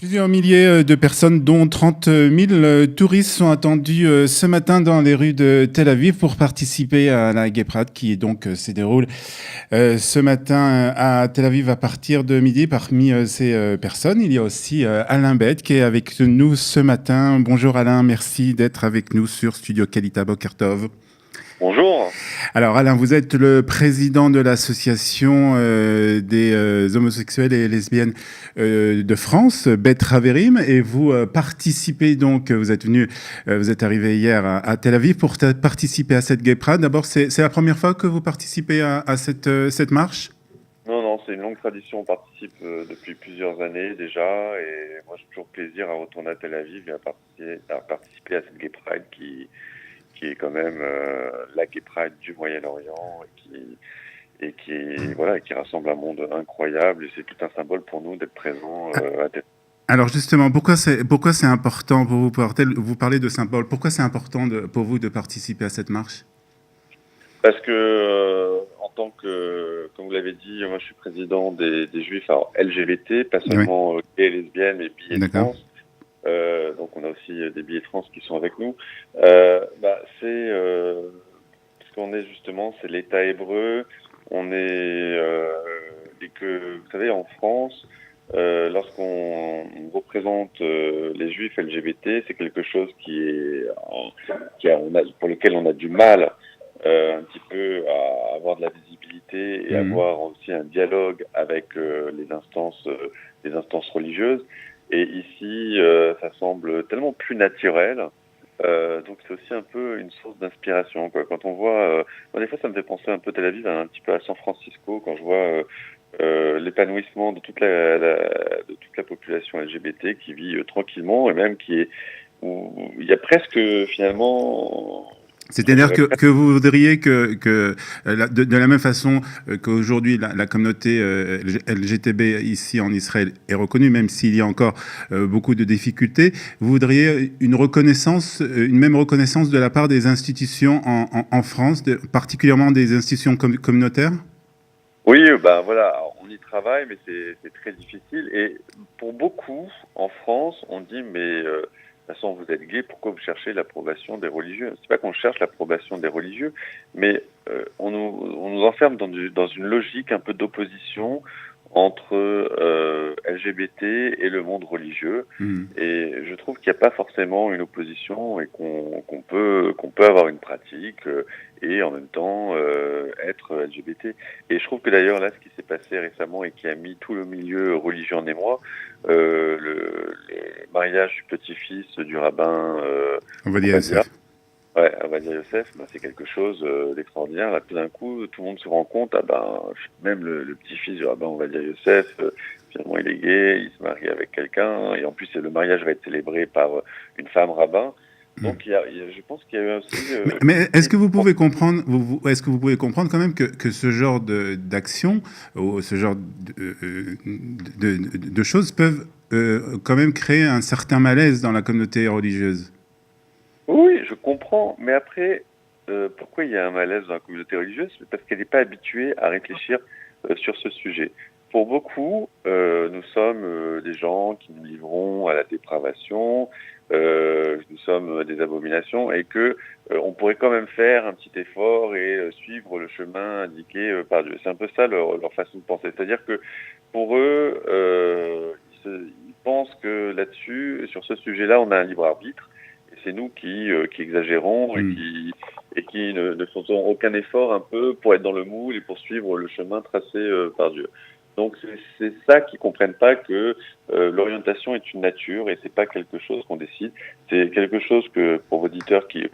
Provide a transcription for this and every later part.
Plusieurs milliers de personnes, dont 30 000 touristes, sont attendus ce matin dans les rues de Tel Aviv pour participer à la Gay Pride qui se déroule ce matin à Tel Aviv à partir de midi. Parmi ces personnes, il y a aussi Alain Bed qui est avec nous ce matin. Bonjour Alain, merci d'être avec nous sur Studio Kalita Bokertov. Bonjour. Alors Alain, vous êtes le président de l'association des homosexuels et lesbiennes de France, Bet Haverim, et vous participez donc, vous êtes arrivé hier à Tel Aviv pour participer à cette Gay Pride. D'abord, c'est la première fois que vous participez à cette marche? Non, non, c'est une longue tradition. On participe depuis plusieurs années déjà, et moi j'ai toujours plaisir à retourner à Tel Aviv et à participer à cette Gay Pride qui est quand même la Gay Pride du Moyen-Orient et qui rassemble un monde incroyable. Et c'est tout un symbole pour nous d'être présents à Tel Aviv. Alors justement, pourquoi c'est important pour vous, vous parlez de symbole, pourquoi c'est important pour vous de participer à cette marche? Parce que en tant que, comme vous l'avez dit, moi je suis président des Juifs alors, LGBT, pas Oui, seulement gays et lesbiennes, mais bi et d'accord. trans. Donc on a aussi des billets trans qui sont avec nous. C'est parce qu'on est justement, c'est l'État hébreu. On est et que vous savez en France, lorsqu'on représente les Juifs LGBT, c'est quelque chose pour lequel on a du mal un petit peu à avoir de la visibilité et Mhm. avoir aussi un dialogue avec les instances religieuses. Et ici, ça semble tellement plus naturel. Donc c'est aussi un peu une source d'inspiration, quoi. Quand on voit, moi, des fois ça me fait penser un peu Tel Aviv, un petit peu à San Francisco, quand je vois l'épanouissement de de toute la population LGBT qui vit tranquillement et même où il y a presque finalement, je C'est-à-dire dirais que vous voudriez de la même façon qu'aujourd'hui la communauté LGTB ici en Israël est reconnue, même s'il y a encore beaucoup de difficultés, vous voudriez une même reconnaissance de la part des institutions en France, particulièrement des institutions communautaires? oui, ben voilà, alors, on y travaille, mais c'est très difficile. Et pour beaucoup, en France, on dit mais de toute façon vous êtes gay, pourquoi vous cherchez l'approbation des religieux? C'est pas qu'on cherche l'approbation des religieux, mais on nous enferme dans une logique un peu d'opposition entre LGBT et le monde religieux. Hmm. Et je trouve qu'il n'y a pas forcément une opposition et qu'on peut avoir une pratique et en même temps être LGBT. Et je trouve que d'ailleurs là, ce qui s'est passé récemment et qui a mis tout le milieu religieux en émoi, le mariage du petit-fils du rabbin On va dire Obadia, SF. ouais, Obadia Yosef, ben, c'est quelque chose d'extraordinaire. Là, tout d'un coup, tout le monde se rend compte, ah ben, même le petit-fils du rabbin Obadia Yosef, finalement, il est gay, il se marie avec quelqu'un, et en plus, le mariage va être célébré par une femme rabbin. Donc, je pense qu'il y a eu aussi Mais est-ce que vous pouvez comprendre, est-ce que vous pouvez comprendre quand même que ce genre d'action ou ce genre de choses peuvent quand même créer un certain malaise dans la communauté religieuse? oui, je comprends, mais après, pourquoi il y a un malaise dans la communauté religieuse? C'est parce qu'elle n'est pas habituée à réfléchir sur ce sujet. Pour beaucoup, nous sommes des gens qui nous livrons à la dépravation, nous sommes des abominations, et que on pourrait quand même faire un petit effort et suivre le chemin indiqué par Dieu. C'est un peu ça leur façon de penser. C'est-à-dire que pour eux, ils pensent que là-dessus, sur ce sujet-là, on a un libre arbitre. C'est nous qui exagérons Hmm. et qui ne faisons aucun effort un peu pour être dans le moule et pour suivre le chemin tracé par Dieu. Donc c'est ça qu'ils comprennent pas, que l'orientation est une nature et c'est pas quelque chose qu'on décide. C'est quelque chose que pour vos auditeurs qui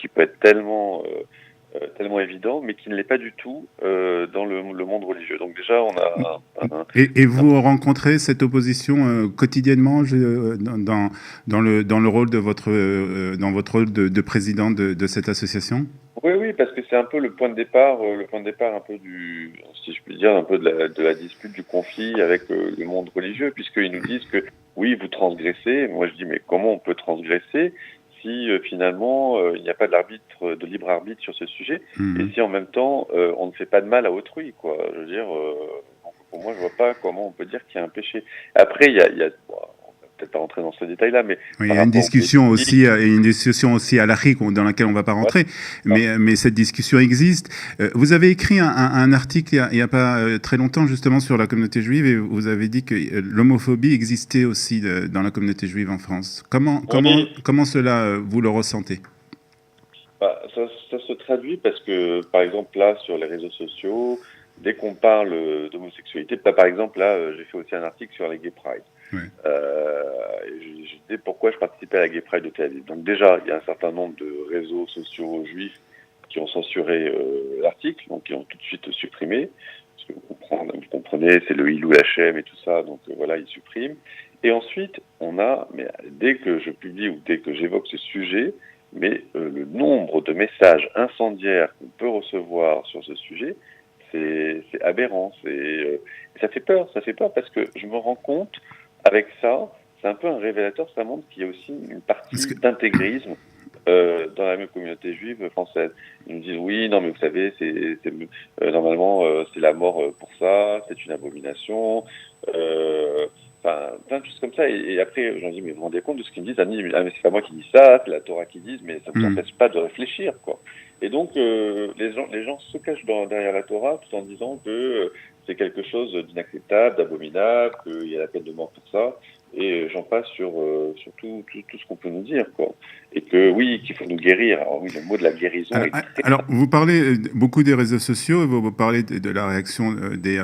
peut être tellement évident, mais qui ne l'est pas du tout dans le monde religieux. Donc déjà on a Et vous rencontrez cette opposition quotidiennement dans le rôle dans votre rôle de président de cette association? Oui, oui, parce que c'est un peu le point de départ un peu si je puis dire, un peu de la dispute, du conflit avec le monde religieux, puisqu'ils nous disent que oui, vous transgressez. Moi, je dis, mais comment on peut transgresser si finalement il n'y a pas de libre arbitre sur ce sujet, et Mhm. si en même temps on ne fait pas de mal à autrui, quoi. Je veux dire, pour moi, je vois pas comment on peut dire qu'il y a un péché. Après, bon, peut-être pas rentrer dans ce détail-là, mais Oui, il par y a une rapport aux discussion aussi, politiques, une discussion aussi à l'ARIC dans laquelle on ne va pas ouais, rentrer, non. mais cette discussion existe. Vous avez écrit un article il y a pas très longtemps justement sur la communauté juive et vous avez dit que l'homophobie existait aussi dans la communauté juive en France. Oui, Comment cela vous le ressentez? bah, ça se traduit parce que, par exemple, là, sur les réseaux sociaux, dès qu'on parle d'homosexualité, par exemple, là, j'ai fait aussi un article sur les Gay Pride. Ouais. Je disais pourquoi je participais à la Gay Pride de Tel Aviv. Donc déjà, il y a un certain nombre de réseaux sociaux juifs qui ont censuré l'article, donc qui ont tout de suite supprimé. Parce que vous comprenez, c'est le Hilou Hachem et tout ça, donc voilà, ils suppriment. Et ensuite, on a, mais dès que je publie ou dès que j'évoque ce sujet, mais le nombre de messages incendiaires qu'on peut recevoir sur ce sujet, c'est aberrant. Ça fait peur parce que je me rends compte, avec ça, c'est un peu un révélateur, ça montre qu'il y a aussi une Parce partie que d'intégrisme dans la même communauté juive française. Ils nous disent oui, non mais vous savez, normalement c'est la mort pour ça, c'est une abomination. Enfin, plein de choses comme ça. Et après, j'en dis, mais vous vous rendez compte de ce qu'ils me disent? Ah, mais c'est pas moi qui dis ça, c'est la Torah qui dit, mais ça ne vous empêche pas de réfléchir, quoi. Et donc, les gens se cachent derrière la Torah tout en disant que c'est quelque chose d'inacceptable, d'abominable, qu'il y a la peine de mort pour ça. Et j'en passe sur tout ce qu'on peut nous dire, quoi. Et que oui, qu'il faut nous guérir. Alors oui, le mot de la guérison est très... alors, vous parlez beaucoup des réseaux sociaux, vous parlez de la réaction des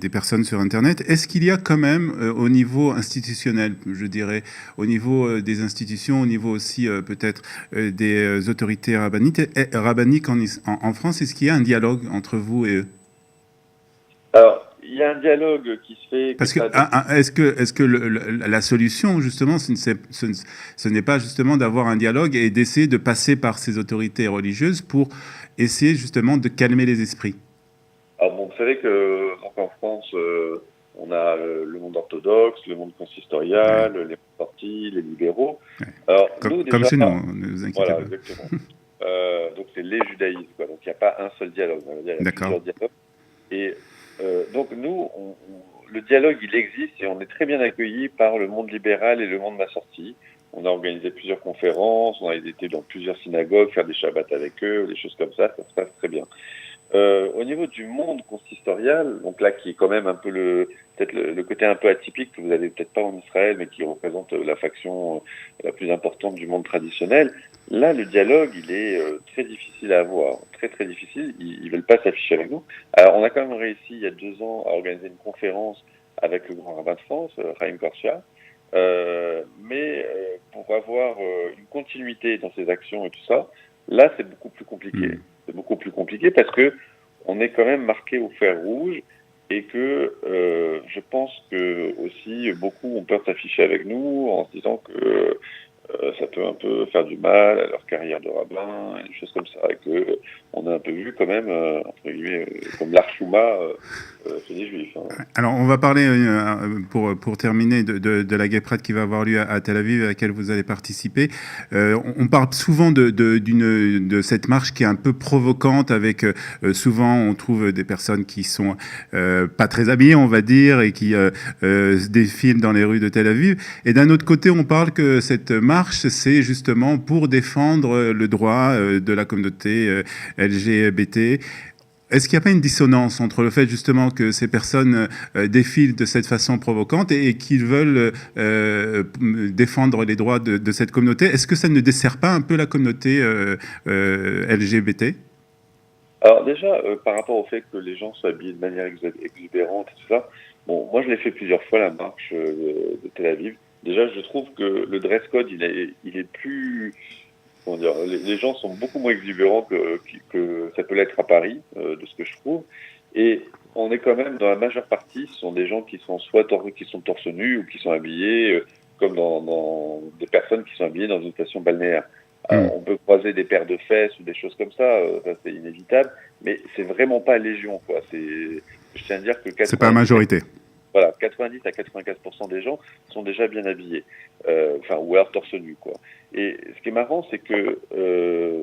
personnes sur Internet. Est-ce qu'il y a quand même, au niveau institutionnel, je dirais, au niveau des institutions, au niveau aussi peut-être des autorités rabbiniques en France, est-ce qu'il y a un dialogue entre vous et eux? Alors, il y a un dialogue qui se fait, qui Parce est que pas... est-ce que la solution justement, ce n'est pas justement d'avoir un dialogue et d'essayer de passer par ces autorités religieuses pour essayer justement de calmer les esprits? Alors bon, vous savez que donc en France, on a le monde orthodoxe, le monde Ouais, consistorial, les partis, les libéraux. ouais. Alors nous Comme déjà, chez nous, hein, ne vous inquiétez voilà, pas. exactement. Donc c'est les judaïsmes, quoi. Donc il n'y a pas un seul dialogue, on va dire, il y a D'accord. plusieurs dialogues. Et donc nous, le dialogue, il existe et on est très bien accueillis par le monde libéral et le monde massorti. On a organisé plusieurs conférences, on a été dans plusieurs synagogues, faire des shabbats avec eux, des choses comme ça se passe très bien. Au niveau du monde consistorial, donc là qui est quand même un peu peut-être le côté un peu atypique que vous avez peut-être pas en Israël, mais qui représente la faction la plus importante du monde traditionnel, là le dialogue il est très difficile à avoir, très très difficile. Ils veulent pas s'afficher avec nous. Alors on a quand même réussi il y a 2 ans à organiser une conférence avec le grand rabbin de France, Chaim Korsia, mais pour avoir une continuité dans ses actions et tout ça, là c'est beaucoup plus compliqué. Hmm. C'est beaucoup plus compliqué parce que on est quand même marqué au fer rouge et que je pense que aussi beaucoup ont peur de s'afficher avec nous en se disant que ça peut un peu faire du mal à leur carrière de rabbin, et des choses comme ça, et que on a un peu vu quand même, entre guillemets, comme l'Archouma chez les Juifs. Hein. Alors, on va parler, pour terminer, de la Gay Pride qui va avoir lieu à Tel Aviv, à laquelle vous allez participer. On parle souvent de cette marche qui est un peu provocante, avec souvent on trouve des personnes qui sont pas très habillées, on va dire, et qui se défilent dans les rues de Tel Aviv. Et d'un autre côté, on parle que cette marche, c'est justement pour défendre le droit de la communauté LGBT. Est-ce qu'il n'y a pas une dissonance entre le fait justement que ces personnes défilent de cette façon provocante et qu'ils veulent défendre les droits de cette communauté? Est-ce que ça ne dessert pas un peu la communauté LGBT? Alors déjà, par rapport au fait que les gens soient habillés de manière exubérante et tout ça, bon, moi je l'ai fait plusieurs fois la marche de Tel Aviv. Déjà, je trouve que le dress code, il est plus, comment dire, les gens sont beaucoup moins exubérants que ça peut l'être à Paris, de ce que je trouve. Et on est quand même, dans la majeure partie, ce sont des gens qui sont soit qui sont torse nu ou qui sont habillés comme dans des personnes qui sont habillées dans une station balnéaire. Hmm. Alors, on peut croiser des paires de fesses ou des choses comme ça c'est inévitable, mais c'est vraiment pas légion, quoi. Je tiens à dire que C'est pas la majorité. voilà, 90 à 95% des gens sont déjà bien habillés, enfin, ou alors torse nu, quoi. Et ce qui est marrant, c'est que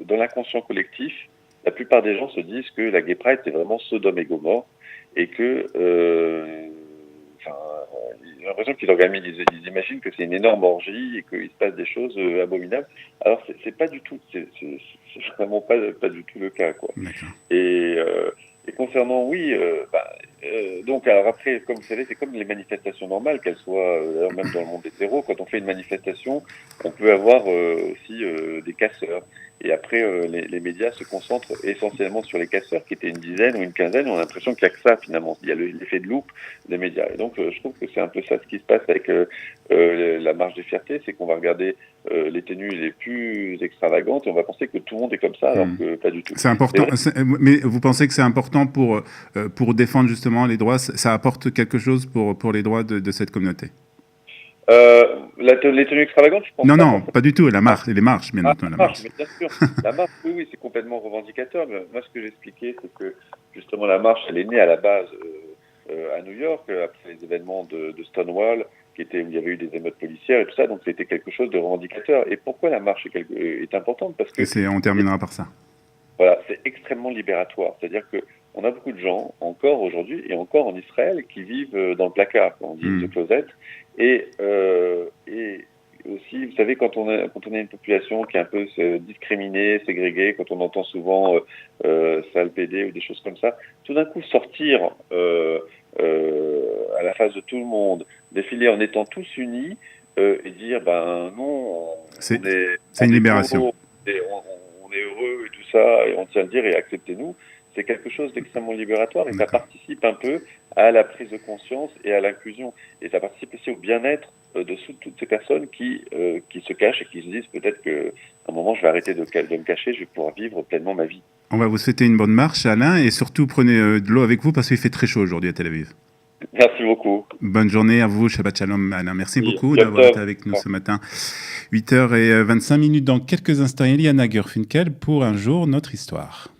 dans l'inconscient collectif, la plupart des gens se disent que la Gay Pride, c'est vraiment Sodome et Gomorre, et que, enfin, j'ai l'impression qu'ils ils imaginent que c'est une énorme orgie et qu'il se passe des choses abominables. Alors c'est pas du tout, c'est vraiment pas du tout le cas, quoi. Et, et concernant, oui, donc alors après, comme vous savez, c'est comme les manifestations normales, qu'elles soient d'ailleurs même dans le monde hétéro, quand on fait une manifestation, on peut avoir aussi des casseurs. Et après, les médias se concentrent essentiellement sur les casseurs, qui étaient une dizaine ou une quinzaine. On a l'impression qu'il n'y a que ça, finalement. Il y a l'effet de loupe des médias. Et donc, je trouve que c'est un peu ça ce qui se passe avec la marche des fiertés, c'est qu'on va regarder les tenues les plus extravagantes et on va penser que tout le monde est comme ça, alors que pas du tout. C'est important. Mais vous pensez que c'est important pour défendre justement les droits, ça apporte quelque chose pour les droits de cette communauté? Les tenues extravagantes, je pense non, pas. Non, pas du tout. Les marches, bien entendu. La marche, mais bien sûr. La marche, oui, c'est complètement revendicateur. Mais moi, ce que j'expliquais, c'est que justement, la marche, elle est née à la base à New York, après les événements de Stonewall, où il y avait eu des émeutes policières et tout ça. Donc, c'était quelque chose de revendicateur. Et pourquoi la marche est importante? Parce que on terminera par ça. Voilà, c'est extrêmement libératoire. C'est-à-dire que on a beaucoup de gens, encore aujourd'hui, et encore en Israël, qui vivent dans le placard, quand on dit the closet. Et aussi, vous savez, quand on a une population qui est un peu discriminée, ségrégée, quand on entend souvent sale PD ou des choses comme ça, tout d'un coup sortir à la face de tout le monde, défiler en étant tous unis et dire non, c'est une libération. On est heureux et tout ça, et on tient à le dire et acceptez-nous, c'est quelque chose d'extrêmement libératoire et ça participe un peu à la prise de conscience et à l'inclusion. Et ça participe aussi au bien-être de toutes ces personnes qui se cachent et qui se disent peut-être qu'à un moment je vais arrêter de me cacher, je vais pouvoir vivre pleinement ma vie. On va vous souhaiter une bonne marche, Alain, et surtout prenez de l'eau avec vous parce qu'il fait très chaud aujourd'hui à Tel Aviv. Merci beaucoup. Bonne journée à vous, Shabbat Shalom, Alain. Merci beaucoup d'avoir été avec nous ce matin. 8h25 dans quelques instants, Eliana Gerfinkel pour Un jour, notre histoire.